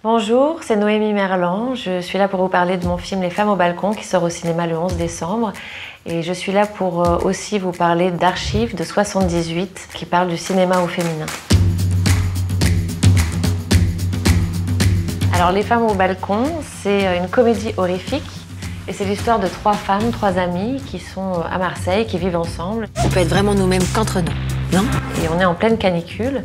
Bonjour, c'est Noémie Merlan. Je suis là pour vous parler de mon film Les femmes au balcon qui sort au cinéma le 11 décembre. Et je suis là pour aussi vous parler d'archives de 78 qui parlent du cinéma au féminin. Alors Les femmes au balcon, c'est une comédie horrifique. Et c'est l'histoire de trois femmes, trois amies qui sont à Marseille, qui vivent ensemble. On peut être vraiment nous-mêmes qu'entre nous, non? Et on est en pleine canicule.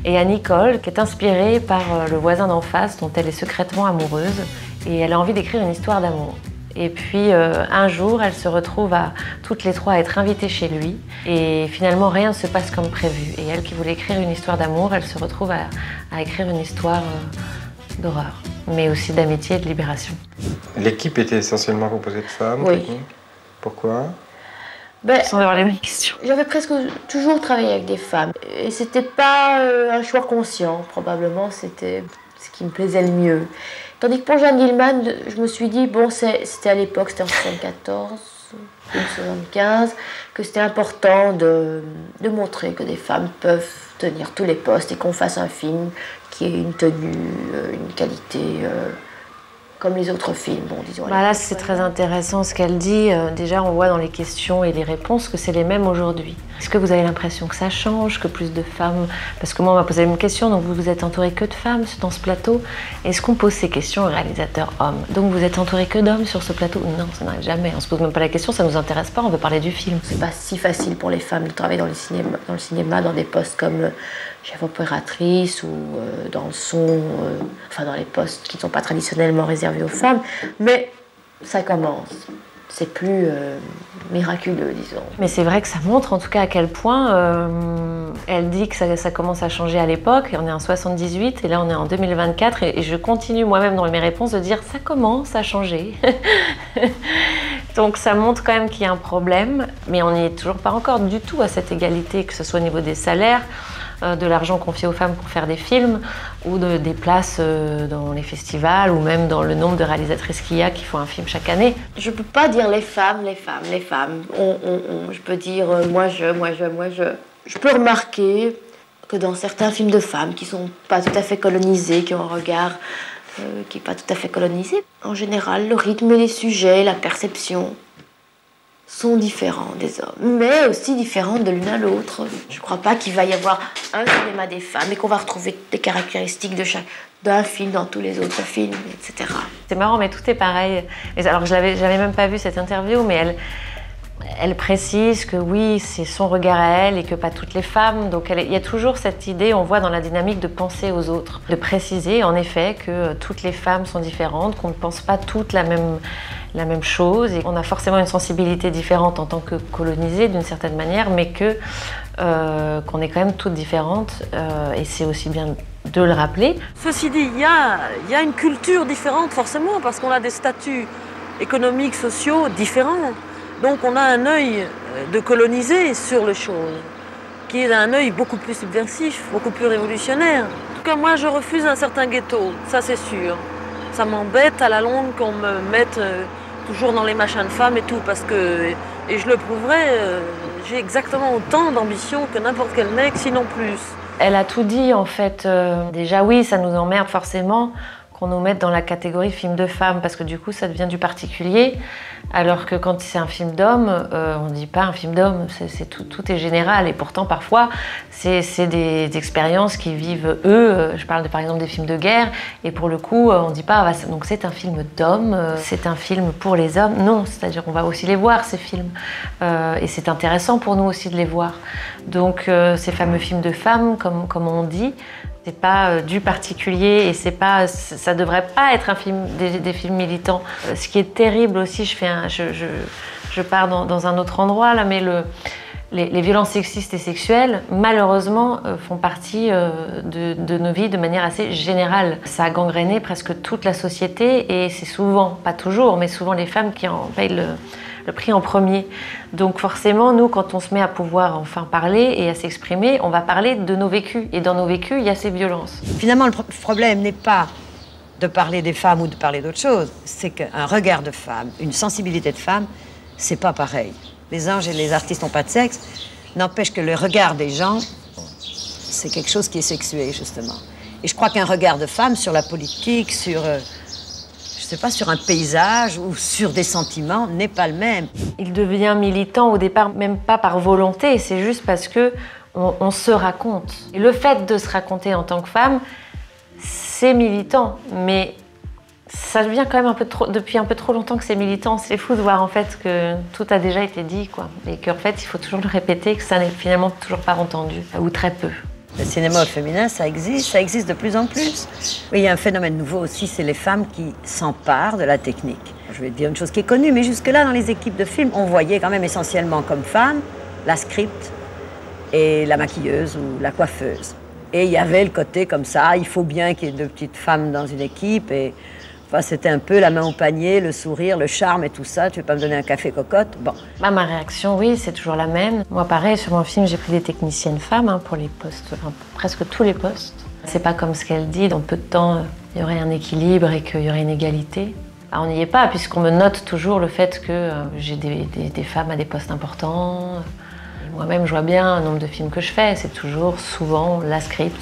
Et il y a Nicole qui est inspirée par le voisin d'en face dont elle est secrètement amoureuse. Et elle a envie d'écrire une histoire d'amour. Et puis un jour, elle se retrouve à toutes les trois à être invitées chez lui. Et finalement, rien ne se passe comme prévu. Et elle qui voulait écrire une histoire d'amour, elle se retrouve à écrire une histoire d'horreur, mais aussi d'amitié et de libération. L'équipe était essentiellement composée de femmes? Oui. Pourquoi? Sans avoir les mêmes questions. J'avais presque toujours travaillé avec des femmes. Et c'était pas un choix conscient, probablement, c'était ce qui me plaisait le mieux. Tandis que pour Jeanne Dielman, je me suis dit, bon, c'était à l'époque, c'était en 74, 75, que c'était important de montrer que des femmes peuvent tenir tous les postes et qu'on fasse un film qui ait une tenue, une qualité comme les autres films. Bon, disons. Là, c'est très intéressant ce qu'elle dit. Déjà, on voit dans les questions et les réponses que c'est les mêmes aujourd'hui. Est-ce que vous avez l'impression que ça change, que plus de femmes... Parce que moi, on m'a posé la même question, donc vous êtes entouré que de femmes dans ce plateau. Est-ce qu'on pose ces questions aux réalisateurs hommes? Donc vous êtes entouré que d'hommes sur ce plateau? Non, ça n'arrive jamais. On se pose même pas la question, ça nous intéresse pas, on veut parler du film. C'est pas si facile pour les femmes de travailler dans le cinéma, dans des postes comme chef opératrice ou dans le son, enfin dans les postes qui ne sont pas traditionnellement réservés aux femmes, mais ça commence. C'est plus miraculeux, disons. Mais c'est vrai que ça montre en tout cas à quel point elle dit que ça commence à changer à l'époque. On est en 78 et là on est en 2024 et je continue moi-même dans mes réponses de dire ça commence à changer. Donc ça montre quand même qu'il y a un problème, mais on n'y est toujours pas encore du tout à cette égalité, que ce soit au niveau des salaires, de l'argent confié aux femmes pour faire des films ou des places dans les festivals ou même dans le nombre de réalisatrices qu'il y a qui font un film chaque année. Je peux pas dire les femmes. Je peux dire moi je. Je peux remarquer que dans certains films de femmes qui sont pas tout à fait colonisés, qui ont un regard qui est pas tout à fait colonisé, en général le rythme et les sujets, la perception sont différents des hommes, mais aussi différents de l'une à l'autre. Je ne crois pas qu'il va y avoir un cinéma des femmes et qu'on va retrouver des caractéristiques d'un film dans tous les autres films, etc. C'est marrant, mais tout est pareil. Alors, j'avais même pas vu cette interview, mais elle précise que oui, c'est son regard à elle et que pas toutes les femmes. Donc il y a toujours cette idée, on voit dans la dynamique de penser aux autres, de préciser en effet que toutes les femmes sont différentes, qu'on ne pense pas toutes la même chose et qu'on a forcément une sensibilité différente en tant que colonisée d'une certaine manière, mais qu'on est quand même toutes différentes et c'est aussi bien de le rappeler. Ceci dit, il y a une culture différente forcément parce qu'on a des statuts économiques, sociaux différents. Donc on a un œil de colonisé sur les choses, qui est un œil beaucoup plus subversif, beaucoup plus révolutionnaire. En tout cas, moi je refuse un certain ghetto, ça c'est sûr. Ça m'embête à la longue qu'on me mette toujours dans les machins de femmes et tout, parce que, et je le prouverai, j'ai exactement autant d'ambition que n'importe quel mec, sinon plus. Elle a tout dit en fait. Déjà oui, ça nous emmerde forcément qu'on nous mette dans la catégorie film de femmes, parce que du coup ça devient du particulier, alors que quand c'est un film d'homme, on ne dit pas un film d'homme, tout est général, et pourtant parfois c'est des expériences qu'ils vivent eux. Je parle par exemple des films de guerre, et pour le coup on ne dit pas donc c'est un film d'homme, c'est un film pour les hommes. Non, c'est-à-dire qu'on va aussi les voir ces films, et c'est intéressant pour nous aussi de les voir. Donc ces fameux films de femmes, comme on dit, c'est pas du particulier et ça devrait pas être un film, des films militants. Ce qui est terrible aussi, je pars dans un autre endroit là, mais les violences sexistes et sexuelles, malheureusement, font partie de nos vies de manière assez générale. Ça a gangréné presque toute la société et c'est souvent, pas toujours, mais souvent les femmes qui en payent le prix en premier. Donc forcément, nous, quand on se met à pouvoir enfin parler et à s'exprimer, on va parler de nos vécus. Et dans nos vécus, il y a ces violences. Finalement, le problème n'est pas de parler des femmes ou de parler d'autre chose. C'est qu'un regard de femme, une sensibilité de femme, c'est pas pareil. Les anges et les artistes n'ont pas de sexe. N'empêche que le regard des gens, c'est quelque chose qui est sexué, justement. Et je crois qu'un regard de femme sur la politique, sur, je sais pas, sur un paysage ou sur des sentiments n'est pas le même. Il devient militant au départ, même pas par volonté, c'est juste parce que on se raconte. Et le fait de se raconter en tant que femme, c'est militant, mais ça devient quand même depuis un peu trop longtemps que c'est militant. C'est fou de voir en fait que tout a déjà été dit, quoi. Et qu'en fait, il faut toujours le répéter, que ça n'est finalement toujours pas entendu, ou très peu. Le cinéma féminin, ça existe de plus en plus. Oui, il y a un phénomène nouveau aussi, c'est les femmes qui s'emparent de la technique. Je vais te dire une chose qui est connue, mais jusque-là, dans les équipes de films, on voyait quand même essentiellement comme femmes la script et la maquilleuse ou la coiffeuse. Et il y avait le côté comme ça, il faut bien qu'il y ait 2 petites femmes dans une équipe. Et enfin, c'était un peu la main au panier, le sourire, le charme et tout ça. Tu veux pas me donner un café cocotte? Bon. Bah, ma réaction, oui, c'est toujours la même. Moi, pareil, sur mon film, j'ai pris des techniciennes femmes pour les postes, enfin, presque tous les postes. C'est pas comme ce qu'elle dit, dans peu de temps, il y aurait un équilibre et qu'il y aurait une égalité. Bah, on n'y est pas, puisqu'on me note toujours le fait que j'ai des femmes à des postes importants. Moi-même, je vois bien le nombre de films que je fais. C'est toujours, souvent, la script,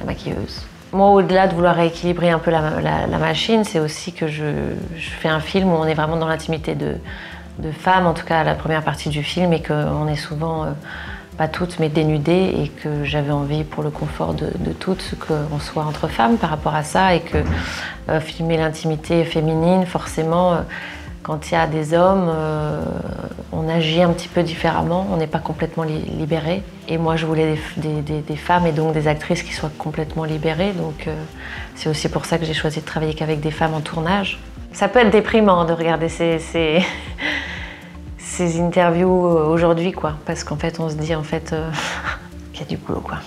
la maquilleuse. Moi, au-delà de vouloir rééquilibrer un peu la machine, c'est aussi que je fais un film où on est vraiment dans l'intimité de femmes, en tout cas la première partie du film, et qu'on est souvent, pas toutes, mais dénudées, et que j'avais envie, pour le confort de toutes, qu'on soit entre femmes par rapport à ça, et que filmer l'intimité féminine, forcément, quand il y a des hommes, on agit un petit peu différemment, on n'est pas complètement libéré. Et moi, je voulais des femmes et donc des actrices qui soient complètement libérées. Donc c'est aussi pour ça que j'ai choisi de travailler qu'avec des femmes en tournage. Ça peut être déprimant de regarder ces interviews aujourd'hui, quoi, parce qu'en fait, on se dit qu'il y a du boulot, quoi.